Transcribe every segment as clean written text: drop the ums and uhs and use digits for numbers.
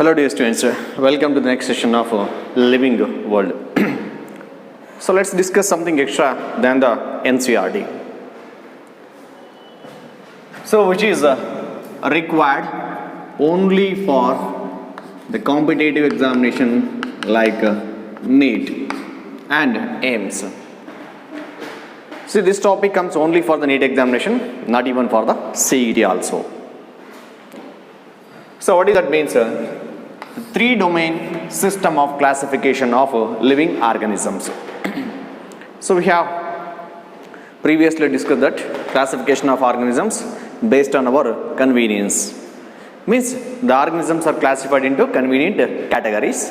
Hello dear students, welcome to the next session of Living World. So let's discuss something extra than the NCRT. So which is required only for the competitive examination like NEET and AIMS. See, this topic comes only for the NEET examination, not even for the CET also. So what does that mean, sir? Three domain system of classification of living organisms. So we have previously discussed that classification of organisms based on our convenience. Means the organisms are classified into convenient categories.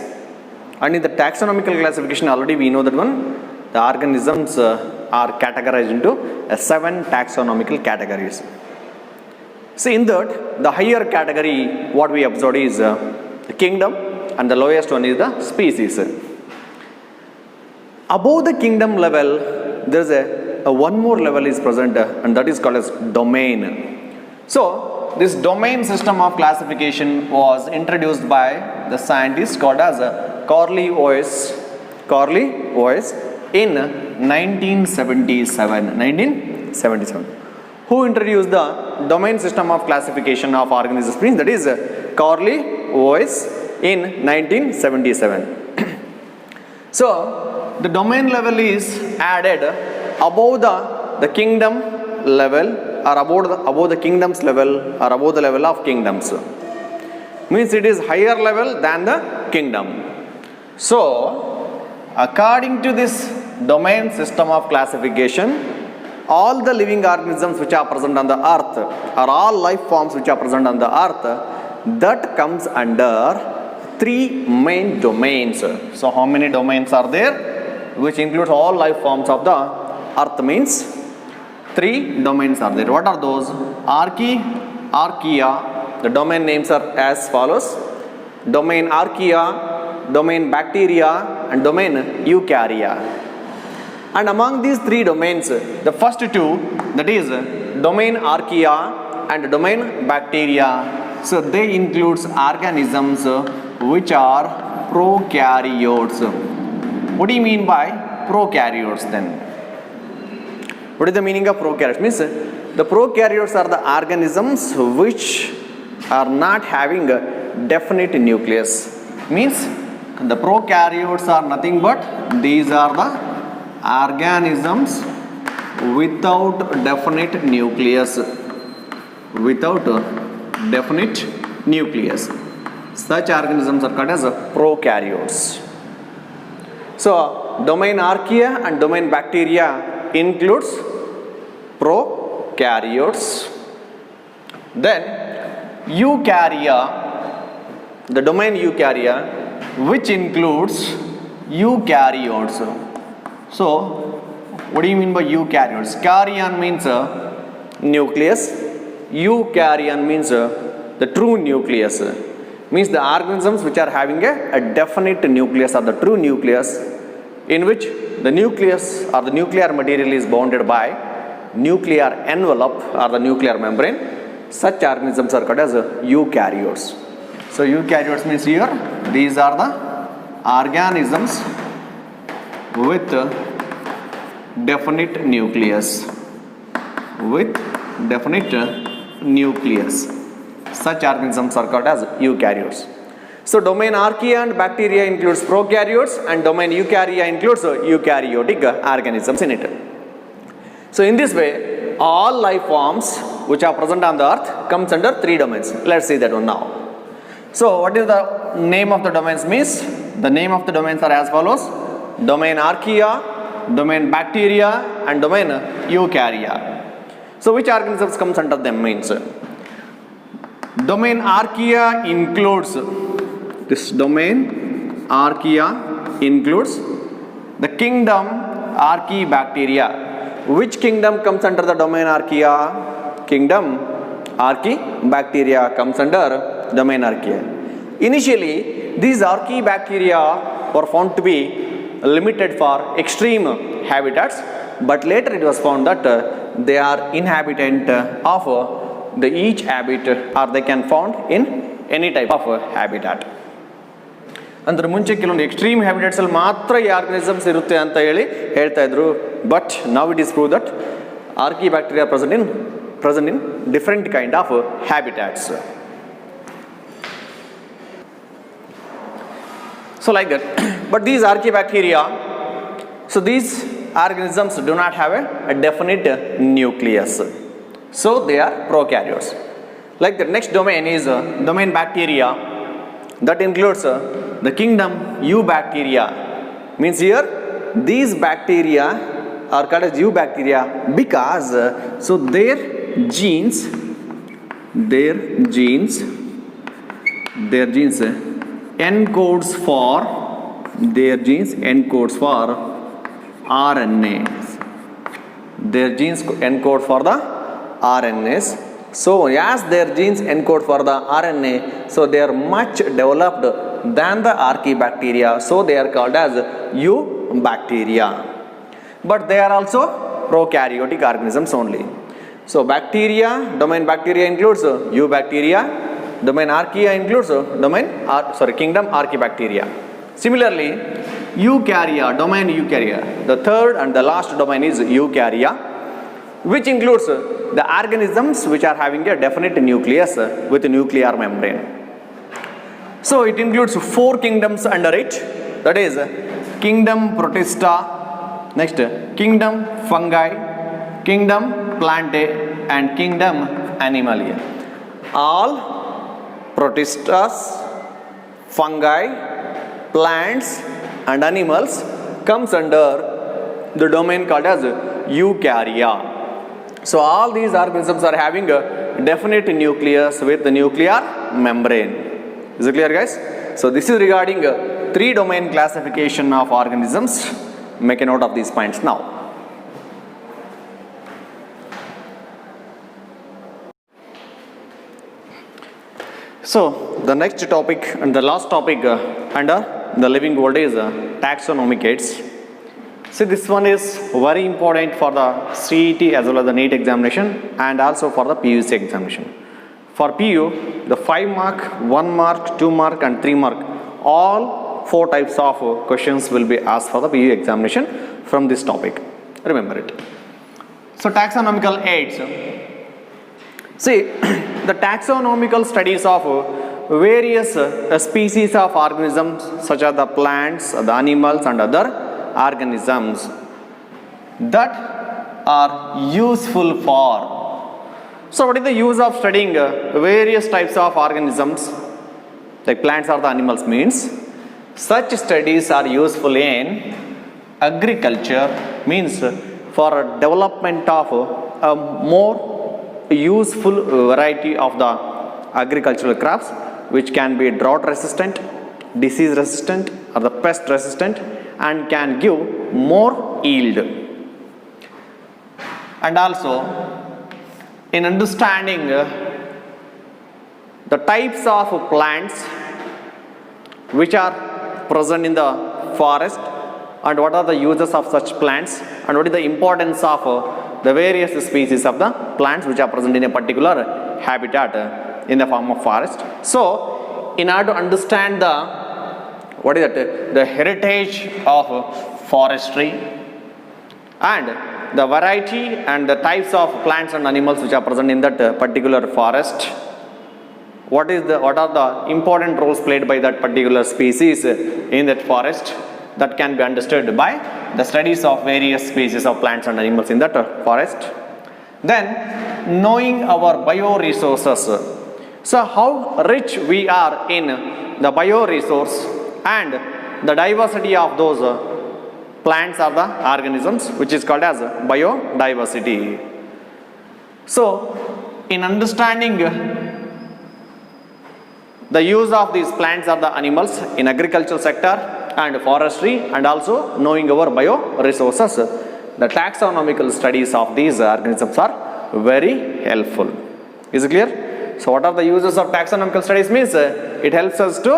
And in the taxonomical classification already we know that one, the organisms are categorized into 7 taxonomical categories. See, in that, the higher category what we observed is the kingdom, and the lowest one is the species. Above the kingdom level, there is a one more level is present, and that is called as domain. So, this domain system of classification was introduced by the scientist called as Cornelius Oys in 1977. Who introduced the domain system of classification of organisms? That is Cornelius Oys in 1977. So, the domain level is added above the kingdom level, or above the kingdoms level, or above the level of kingdoms. Means it is higher level than the kingdom. So, according to this domain system of classification, all the living organisms which are present on the earth, or all life forms which are present on the earth, that comes under 3 main domains. So how many domains are there? Which includes all life forms of the earth means 3 domains are there. What are those? Archaea, the domain names are as follows: domain Archaea, domain Bacteria, and domain Eukarya. And among these 3 domains, the first 2, that is domain Archaea and domain Bacteria, so they includes organisms which are prokaryotes. What do you mean by prokaryotes then? What is the meaning of prokaryotes? Means the prokaryotes are the organisms which are not having a definite nucleus. Means the prokaryotes are nothing but these are the organisms without definite nucleus. Such organisms are called as prokaryotes. So, domain Archaea and domain Bacteria includes prokaryotes. Then, Eukarya, the domain Eukarya, which includes eukaryotes. So, what do you mean by eukaryotes? Karyon means nucleus. Eukaryon means the true nucleus. Means the organisms which are having a definite nucleus, or the true nucleus, in which the nucleus or the nuclear material is bounded by nuclear envelope or the nuclear membrane. Such organisms are called as eukaryotes. So eukaryotes means here these are the organisms with definite nucleus. Such organisms are called as eukaryotes. So domain Archaea and Bacteria includes prokaryotes, and domain Eukarya includes eukaryotic organisms in it. So in this way, all life forms which are present on the earth comes under 3 domains. Let's see that one now. So what is the name of the domains means? The name of the domains are as follows: domain Archaea, domain Bacteria, and domain Eukarya. So which organisms comes under them means? Domain Archaea includes, this domain Archaea includes the kingdom Archaebacteria. Which kingdom comes under the domain Archaea? Kingdom Archaebacteria comes under domain Archaea. Initially, these Archaebacteria were found to be limited for extreme habitats, but later it was found that they are inhabitant of the each habit, or they can found in any type of habitat. ಅಂದ್ರೆ ಮುಂಚೆ ಕೆಲವೊಂದು extreme ಹ್ಯಾಬಿಟೇಟ್ಸಲ್ಲಿ ಮಾತ್ರ ಈ organisms ಇರುತ್ತೆ ಅಂತ ಹೇಳಿ ಹೇಳ್ತಾ ಇದ್ರು. But now it is proved that archaebacteria present in different kind of habitats. So like that. But these archaebacteria, so these organisms do not have a definite nucleus. So they are prokaryotes. Like the next domain is domain bacteria. That includes the kingdom Eubacteria. Means here these bacteria are called as Eubacteria because so their genes encodes for RNA. Their genes encode for the RNAs. So as their genes encode for the RNA, so they are much developed than the archaebacteria. So they are called as Eubacteria. But they are also prokaryotic organisms only. So bacteria, domain bacteria includes Eubacteria. Domain archaea includes kingdom Archaebacteria. Similarly, Eukarya, domain Eukarya. The third and the last domain is Eukarya, which includes the organisms which are having a definite nucleus with a nuclear membrane. So it includes 4 kingdoms under it. That is kingdom Protista, next kingdom Fungi, kingdom Plantae and kingdom Animalia. All Protistas, fungi, plants and animals comes under the domain called as Eukarya. So all these organisms are having a definite nucleus with the nuclear membrane. Is it clear, guys? So this is regarding 3 domain classification of organisms. Make a note of these points now. So the next topic and the last topic under the living world is taxonomic aids. See, this one is very important for the CET as well as the NEET examination and also for the PUC examination. For PU, the 5 mark, 1 mark, 2 mark and 3 mark, all 4 types of questions will be asked for the PU examination from this topic. Remember it. So taxonomical aids. See, the taxonomical studies of various species of organisms such as the plants, the animals and other organisms that are useful for. So what is the use of studying various types of organisms like plants or the animals means such studies are useful in agriculture, means for development of a more useful variety of the agricultural crops which can be drought resistant, disease resistant or the pest resistant and can give more yield. And also in understanding the types of plants which are present in the forest and what are the uses of such plants and what is the importance of the various species of the plants which are present in a particular habitat in the form of forest. So in order to understand the heritage of forestry and the variety and the types of plants and animals which are present in that particular forest, what are the important roles played by that particular species in that forest, that can be understood by the studies of various species of plants and animals in that forest. Then knowing our bioresources. So how rich we are in the bioresource and the diversity of those plants or the organisms, which is called as biodiversity. So in understanding the use of these plants or the animals in agricultural sector and forestry and also knowing our bioresources, the taxonomical studies of these organisms are very helpful. Is it clear? So what are the uses of taxonomical studies means it helps us to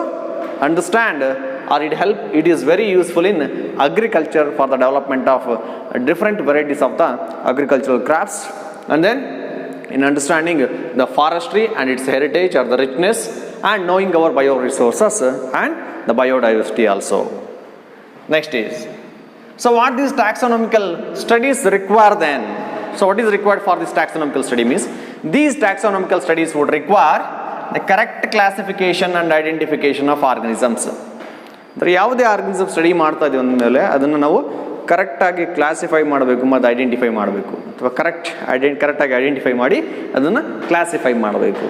understand or it is very useful in agriculture for the development of different varieties of the agricultural crops, and then in understanding the forestry and its heritage or the richness and knowing our bioresources and the biodiversity also. Next is, so what these taxonomical studies require then? So what is required for this taxonomical study means, these taxonomical studies would require the correct classification and identification of organisms. ಅಂದರೆ ಯಾವುದೇ organism study ಮಾಡ್ತಾ ಇದೀವಿ ಅಂದಮೇಲೆ ಅದನ್ನು ನಾವು ಕರೆಕ್ಟಾಗಿ classify ಮಾಡಬೇಕು ಮತ್ತು ಐಡೆಂಟಿಫೈ ಮಾಡಬೇಕು, ಅಥವಾ ಕರೆಕ್ಟಾಗಿ ಐಡೆಂಟಿಫೈ ಮಾಡಿ ಅದನ್ನು ಕ್ಲಾಸಿಫೈ ಮಾಡಬೇಕು.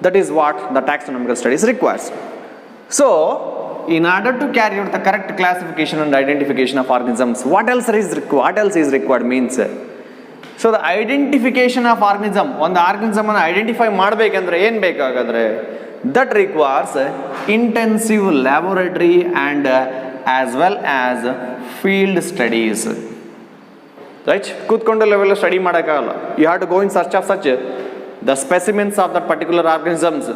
That is what the taxonomical studies requires. So in order to carry out the correct classification and identification of organisms, what else is required means, so the identification of organism, ಒಂದು organism ಅನ್ನು identify ಮಾಡಬೇಕಂದ್ರೆ ಏನು ಬೇಕಾಗಾದ್ರೆ, that requires intensive laboratory and as well as field studies. Right? ಕೂತ್ಕೊಂಡು level study ಮಾಡೋಕ್ಕಾಗಲ್ಲ. You have to go in search of such the specimens of that particular organisms.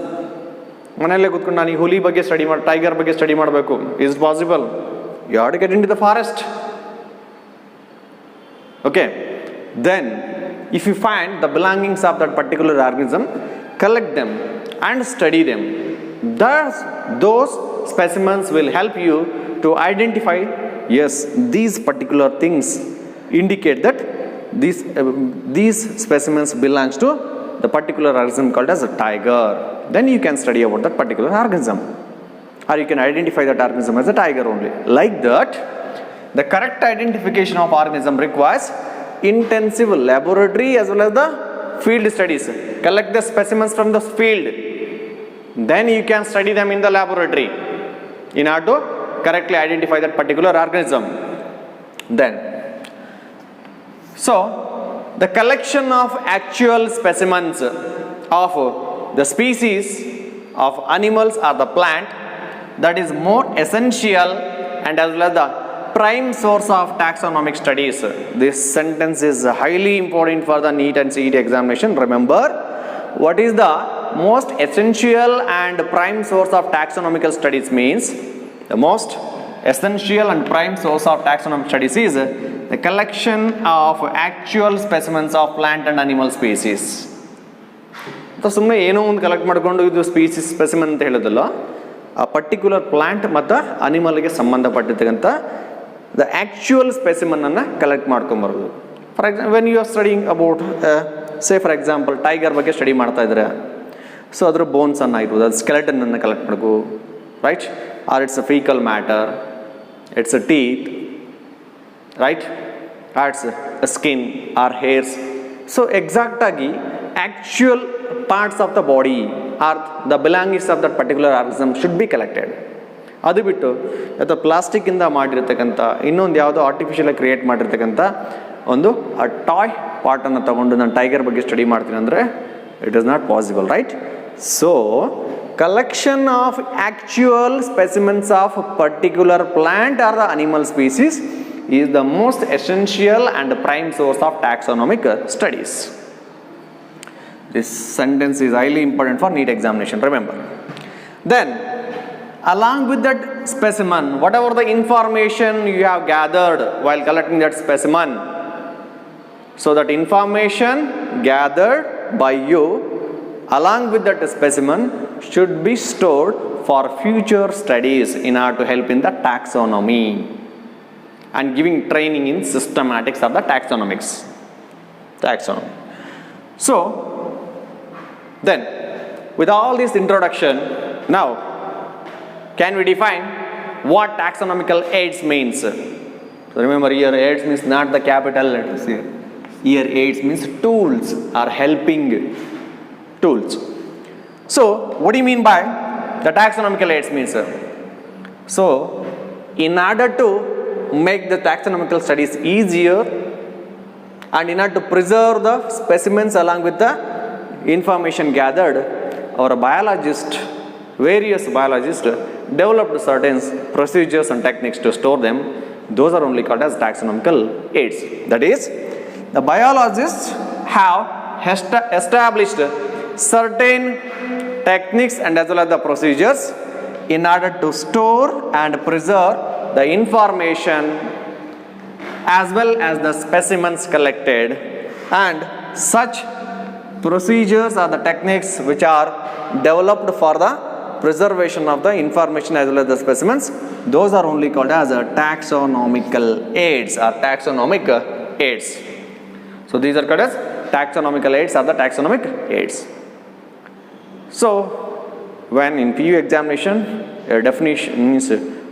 ಮನೆಯಲ್ಲೇ ಕೂತ್ಕೊಂಡು ನಾನು ಈ ಹುಲಿ ಬಗ್ಗೆ ಸ್ಟಡಿ ಟೈಗರ್ ಬಗ್ಗೆ ಸ್ಟಡಿ ಮಾಡಬೇಕು, is possible? You have to get into the forest. Okay, then if you find the belongings of that particular organism, collect them and study them. Thus, those specimens will help you to identify, yes, these particular things indicate that these specimens belongs to the particular organism called as a tiger. Then you can study about that particular organism, or you can identify that organism as a tiger only. Like that, the correct identification of organism requires intensive laboratory as well as the field studies. Collect the specimens from the field, then you can study them in the laboratory in order to correctly identify that particular organism. Then, so the collection of actual specimens of the species of animals or the plant, that is more essential and as well as the prime source of taxonomic studies. This sentence is highly important for the NEET and CET examination. Remember, what is the most essential and prime source of taxonomical studies means, the most essential and prime source of taxonomic studies is the collection of actual specimens of plant and animal species. ಸುಮ್ಮನೆ ಏನೋ ಒಂದು collect ಮಾಡಿಕೊಂಡು ಇದು species specimen ಅಂತ ಹೇಳೋದಲ್ಲ, ಆ particular plant ಮತ್ತು ಅನಿಮಲ್ಗೆ ಸಂಬಂಧಪಟ್ಟಿರ್ತಕ್ಕಂಥ ದ ಆ್ಯಕ್ಚುಯಲ್ ಸ್ಪೆಸಿಮನನ್ನು ಕಲೆಕ್ಟ್ ಮಾಡ್ಕೊಂಬರೋದು. For example, when you are studying about say for example tiger ಬಗ್ಗೆ ಸ್ಟಡಿ ಮಾಡ್ತಾ ಇದ್ದಾರೆ, ಸೊ ಅದರ ಬೋನ್ಸನ್ನು ಆಗಿರ್ಬೋದು, ಅದು ಸ್ಕೆಲೆಟನನ್ನು ಕಲೆಕ್ಟ್ ಮಾಡಬೇಕು, right? Or it's a fecal matter, it's a teeth, right? Or it's a skin or hairs. So ಎಕ್ಸಾಕ್ಟಾಗಿ actual parts of the body or the belongings of that particular organism should be collected. ಅದು ಬಿಟ್ಟು ಅಥವಾ ಪ್ಲಾಸ್ಟಿಕ್ಕಿಂದ ಮಾಡಿರ್ತಕ್ಕಂಥ ಇನ್ನೊಂದು ಯಾವುದೋ ಆರ್ಟಿಫಿಷಿಯಲಾಗಿ create ಮಾಡಿರ್ತಕ್ಕಂಥ ಒಂದು ಆ ಟಾಯ್ ಪಾರ್ಟನ್ನು ತೊಗೊಂಡು ನಾನು ಟೈಗರ್ ಬಗ್ಗೆ ಸ್ಟಡಿ ಮಾಡ್ತೀನಿ ಅಂದರೆ it is not possible, right? So collection of actual specimens of particular plant or the animal species is the most essential and prime source of taxonomic studies. This sentence is highly important for NEET examination, remember. Then, along with that specimen, whatever the information you have gathered while collecting that specimen, so that information gathered by you along with that specimen should be stored for future studies in order to help in the taxonomy and giving training in systematics of the taxonomy. So, then, with all this introduction, now, can we define what taxonomical aids means? So remember, here aids means not the capital letters here. Here aids means tools or helping tools. So, what do you mean by the taxonomical aids means? So, in order to make the taxonomical studies easier and in order to preserve the specimens along with the information gathered, our various biologists developed certain procedures and techniques to store them. Those are only called as taxonomical aids. That is, the biologists have established certain techniques and as well as the procedures in order to store and preserve the information as well as the specimens collected, and such procedures are the techniques which are developed for the preservation of the information as well as the specimens, those are only called as taxonomical aids or taxonomic aids. So these are called as taxonomical aids or the taxonomic aids. So when in PU examination, a definition means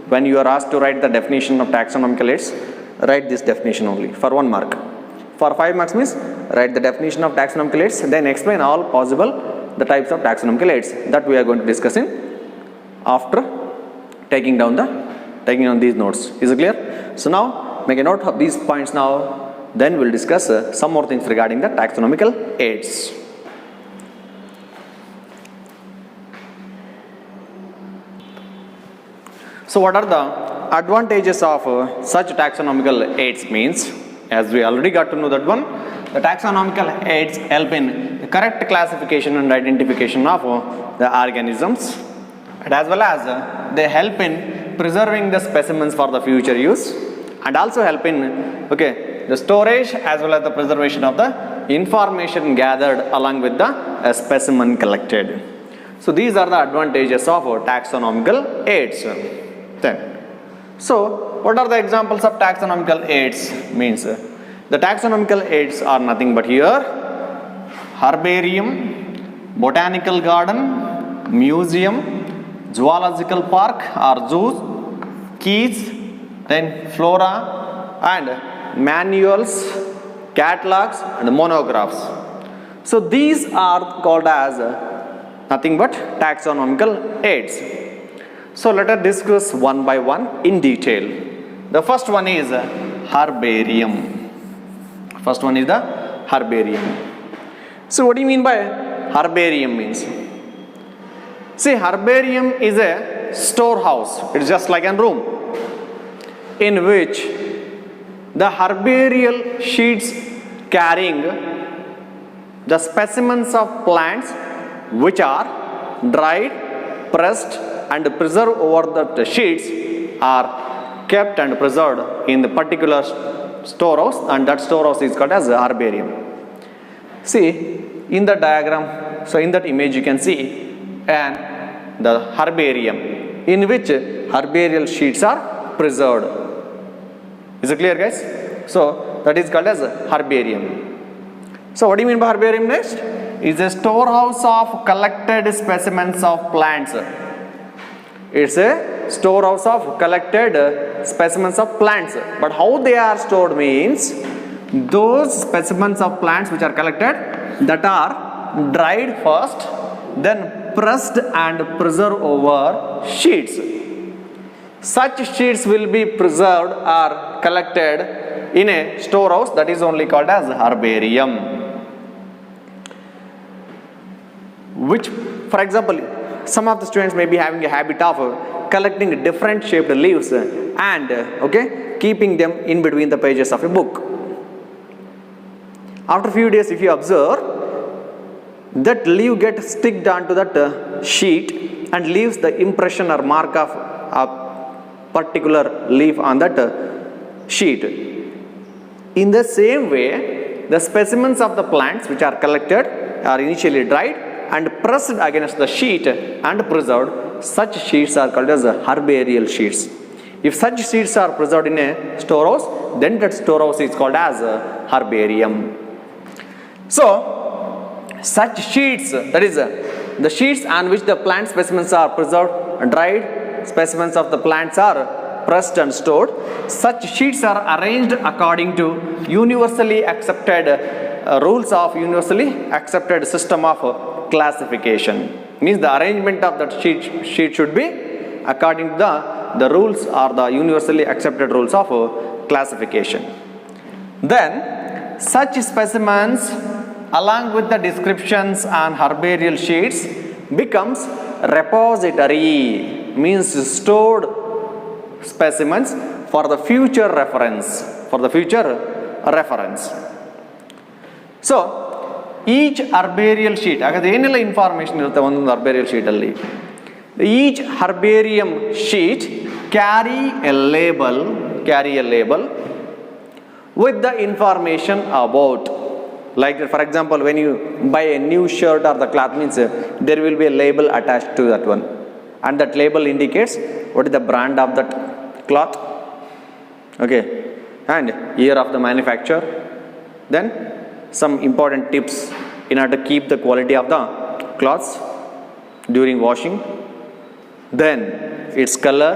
when you are asked to write the definition of taxonomical aids, write this definition only for 1 mark. For 5 marks means write the definition of taxonomical aids, then explain all possible the types of taxonomical aids that we are going to discuss in after taking down these notes. Is it clear? So now make a note of these points now, then we'll discuss some more things regarding the taxonomical aids. So what are the advantages of such taxonomical aids means? As we already got to know that one, the taxonomical aids help in the correct classification and identification of the organisms, and as well as they help in preserving the specimens for the future use, and also help in the storage as well as the preservation of the information gathered along with the specimen collected. So these are the advantages of taxonomical aids. Then, so what are the examples of taxonomical aids means? The taxonomical aids are nothing but here herbarium, botanical garden, museum, zoological park or zoos, keys, then flora and manuals, catalogs and monographs. So these are called as nothing but taxonomical aids. So let us discuss one by one in detail. The first one is herbarium. First one is the herbarium. So what do you mean by herbarium means? See, herbarium is a storehouse. It's just like a room in which the herbarial sheets carrying the specimens of plants which are dried, pressed and preserved over the sheets are kept and preserved in the particular storehouse, and that storehouse is called as a herbarium. See in the diagram, so in that image you can see the herbarium in which herbarial sheets are preserved. Is it clear, guys? So that is called as a herbarium. So what do you mean by herbarium next? It's a storehouse of collected specimens of plants. It's a storehouse of collected specimens of plants. But how they are stored means those specimens of plants which are collected that are dried first, then pressed and preserved over sheets. Such sheets will be preserved or collected in a storehouse that is only called as herbarium. Which, for example, some of the students may be having a habit of collecting different shaped leaves and keeping them in between the pages of a book. After a few days, if you observe, that leaf gets sticked onto that sheet and leaves the impression or mark of a particular leaf on that sheet. In the same way, the specimens of the plants which are collected are initially dried and pressed against the sheet and preserved. Such sheets are called as herbarial sheets. If such sheets are preserved in a storehouse, then that storehouse is called as herbarium. So such sheets, that is the sheets on which the plant specimens are preserved, dried specimens of the plants are pressed and stored, such sheets are arranged according to universally accepted rules of universally accepted system of classification. Means the arrangement of that sheet should be according to the rules or the universally accepted rules of classification. Then such specimens along with the descriptions on herbarial sheets becomes repository, means stored specimens for the future reference. So each herbarial sheet, ಏನೆಲ್ಲ information ಇರುತ್ತೆ ಒಂದೊಂದು herbarial sheet ಅಲ್ಲಿ, each herbarium sheet carry a label with the information about Like for example, when you buy a new shirt or the cloth means there will be a label attached to that one, and that label indicates what is the brand of that cloth, okay, and year of the manufacture. Then some important tips in order to keep the quality of the cloths during washing, then its color,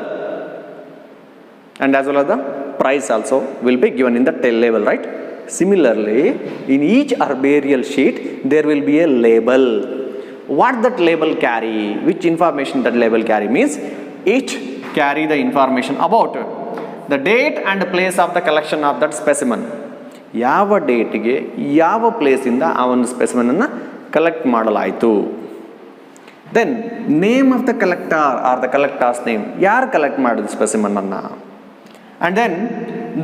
and as well as the price also will be given in the tail label, right? Similarly, in each herbarial sheet there will be a label. What that label carry, which information that label carry means it carry the information about the date and place of the collection of that specimen. ಯಾವ ಡೇಟ್ಗೆ ಯಾವ ಪ್ಲೇಸಿಂದ ಆ ಒಂದು ಸ್ಪೆಸಿಮನನ್ನು collect ಮಾಡಲಾಯಿತು. Then name of the collector or the collector's name, ಯಾರು collect ಮಾಡಿದ ಸ್ಪೆಸಿಮನನ್ನು, and then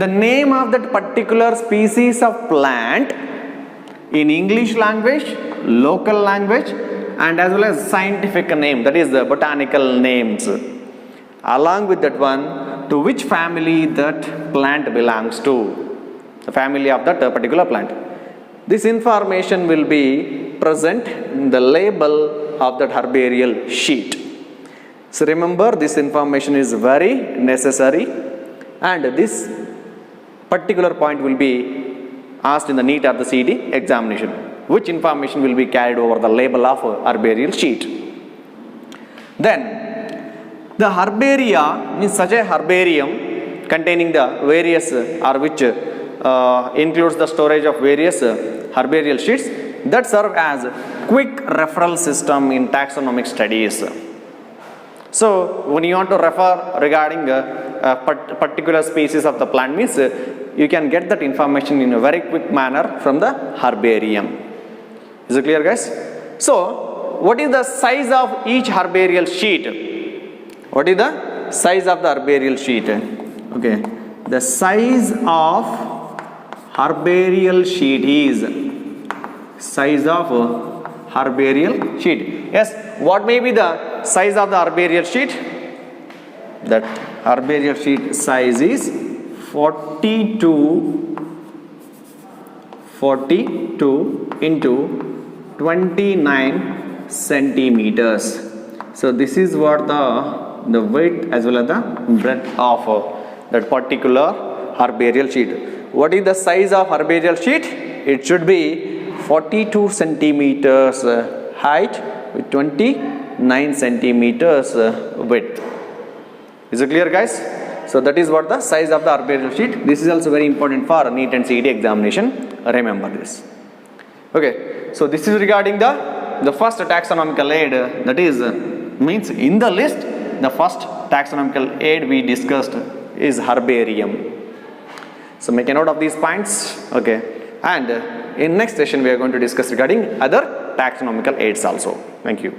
the name of that particular species of plant in English language, local language, and as well as scientific name, that is the botanical names. Along with that one, to which family that plant belongs to, the family of that particular plant. This information will be present in the label of that herbarial sheet. So remember, this information is very necessary, and this particular point will be asked in the NEET or the CET examination. Which information will be carried over the label of herbarial sheet? Then the herbaria means such a herbarium containing the various or which includes the storage of various herbarial sheets that serve as quick referral system in taxonomic studies. So when you want to refer regarding a particular species of the plant means you can get that information in a very quick manner from the herbarium. Is it clear, guys? So what is the size of each herbarial sheet? What is the size of the herbarial sheet? Okay, the size of herbarial sheet is size of herbarial sheet. Yes, what may be the size of the herbarial sheet? That herbarial sheet size is 42 into 29 centimeters. So this is what the width as well as the breadth of that particular herbarial sheet. What is the size of herbarial sheet? It should be 42 centimeters height with 29 centimeters width. Is it clear, guys? So that is what the size of the herbarial sheet. This is also very important for NEET and CET examination. Remember this. Okay, so this is regarding the first taxonomical aid, that is means in the list the first taxonomical aid we discussed is herbarium. So make a note of these points. Okay, and in next session we are going to discuss regarding other taxonomical aids also. Thank you.